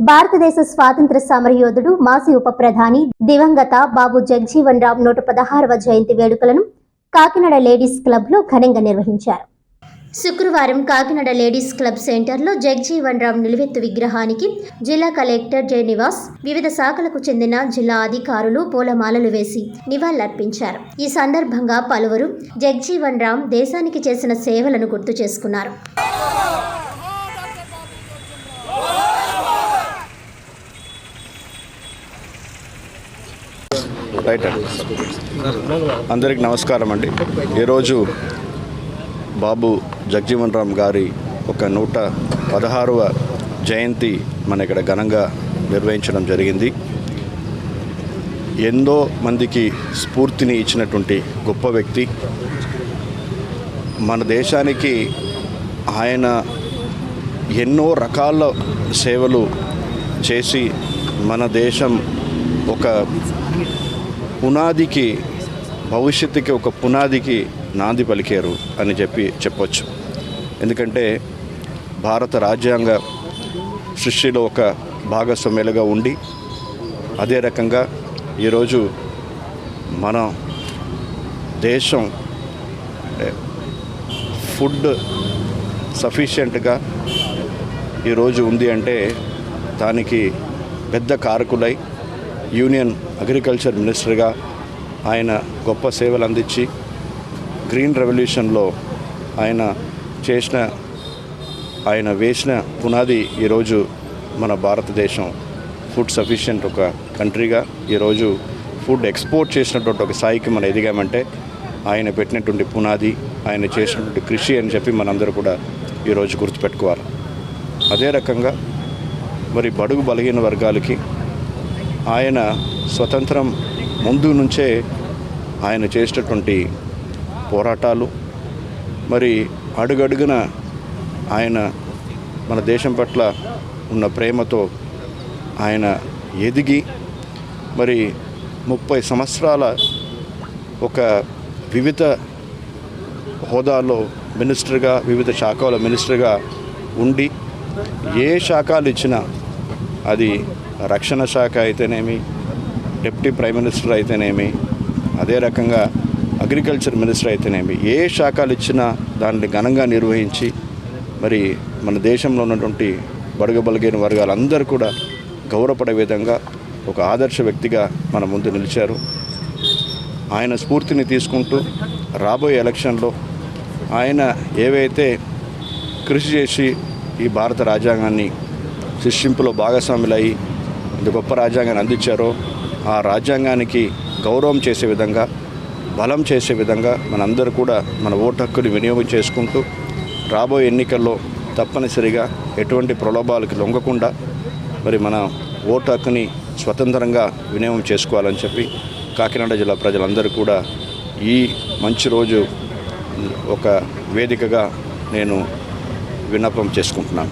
భారతదేశ స్వాతంత్ర సమరయోధుడు మాజీ ఉప ప్రధాని దివంగత బాబు జగజీవన్ రామ్ 116వ జయంతి వేడుకలను కాకినాడ లేడీస్ క్లబ్ లో ఘనంగా నిర్వహించారు. శుక్రవారం కాకినాడ లేడీస్ క్లబ్ సెంటర్లో జగజీవన్ రామ్ నిలువెత్తు విగ్రహానికి జిల్లా కలెక్టర్ జె నివాస్, వివిధ శాఖలకు చెందిన జిల్లా అధికారులు పూలమాలలు వేసి నివాళులర్పించారు. ఈ సందర్భంగా పలువురు జగజీవన్ రామ్ దేశానికి చేసిన సేవలను గుర్తు చేసుకున్నారు. అందరికి నమస్కారం అండి. ఈరోజు బాబు జగజీవన్ రామ్ గారి ఒక 116వ జయంతి మన ఇక్కడ ఘనంగా నిర్వహించడం జరిగింది. ఎంతో మందికి స్ఫూర్తిని ఇచ్చినటువంటి గొప్ప వ్యక్తి. మన దేశానికి ఆయన ఎన్నో రకాల సేవలు చేసి మన దేశం ఒక పునాదికి, భవిష్యత్తుకి ఒక పునాదికి నాంది పలికారు అని చెప్పొచ్చు. ఎందుకంటే భారత రాజ్యాంగ సృష్టిలో ఒక భాగస్వామ్యులుగా ఉండి, అదే రకంగా ఈరోజు మన దేశం ఫుడ్ సఫిషియెంట్గా ఈరోజు ఉంది అంటే దానికి పెద్ద కారకులై యూనియన్ అగ్రికల్చర్ మినిస్టర్గా ఆయన గొప్ప సేవలు అందించి గ్రీన్ రెవల్యూషన్లో ఆయన వేసిన పునాది ఈరోజు మన భారతదేశం ఫుడ్ సఫిషియెంట్ ఒక కంట్రీగా ఈరోజు ఫుడ్ ఎక్స్పోర్ట్ చేసినటువంటి ఒక స్థాయికి మనం ఎదిగామంటే ఆయన పెట్టినటువంటి పునాది, ఆయన చేసినటువంటి కృషి అని చెప్పి మనందరూ కూడా ఈరోజు గుర్తుపెట్టుకోవాలి. అదే రకంగా మరి బడుగు బలహీన వర్గాలకి ఆయన స్వతంత్రం ముందు నుంచే ఆయన చేసినటువంటి పోరాటాలు, మరి అడుగడుగున ఆయన మన దేశం పట్ల ఉన్న ప్రేమతో ఆయన ఎదిగి మరి 30 సంవత్సరాల ఒక వివిధ హోదాలో మినిస్టర్గా, వివిధ శాఖల మినిస్టర్గా ఉండి ఏ శాఖలు ఇచ్చినా, అది రక్షణ శాఖ అయితేనేమి, డిప్యూటీ ప్రైమ్ మినిస్టర్ అయితేనేమి, అదే రకంగా అగ్రికల్చర్ మినిస్టర్ అయితేనేమి, ఏ శాఖలు ఇచ్చినా దాన్ని ఘనంగా నిర్వహించి మరి మన దేశంలో ఉన్నటువంటి బడుగు బలహీన వర్గాలందరూ కూడా గౌరవపడే విధంగా ఒక ఆదర్శ వ్యక్తిగా మన ముందు నిలిచారు. ఆయన స్ఫూర్తిని తీసుకుంటూ రాబోయే ఎలక్షన్లో ఆయన ఏవైతే కృషి చేసి ఈ భారత రాజ్యాంగాన్ని సృష్టింపులో భాగస్వాములయ్యి ఇంత గొప్ప రాజ్యాంగాన్ని అందించారో ఆ రాజ్యాంగానికి గౌరవం చేసే విధంగా, బలం చేసే విధంగా మనందరూ కూడా మన ఓటు హక్కుని వినియోగం చేసుకుంటూ రాబోయే ఎన్నికల్లో తప్పనిసరిగా ఎటువంటి ప్రలోభాలకు లొంగకుండా మరి మన ఓటు హక్కుని స్వతంత్రంగా వినియోగం చేసుకోవాలని చెప్పి కాకినాడ జిల్లా ప్రజలందరూ కూడా ఈ మంచి రోజు ఒక వేదికగా నేను విన్నపం చేసుకుంటున్నాను.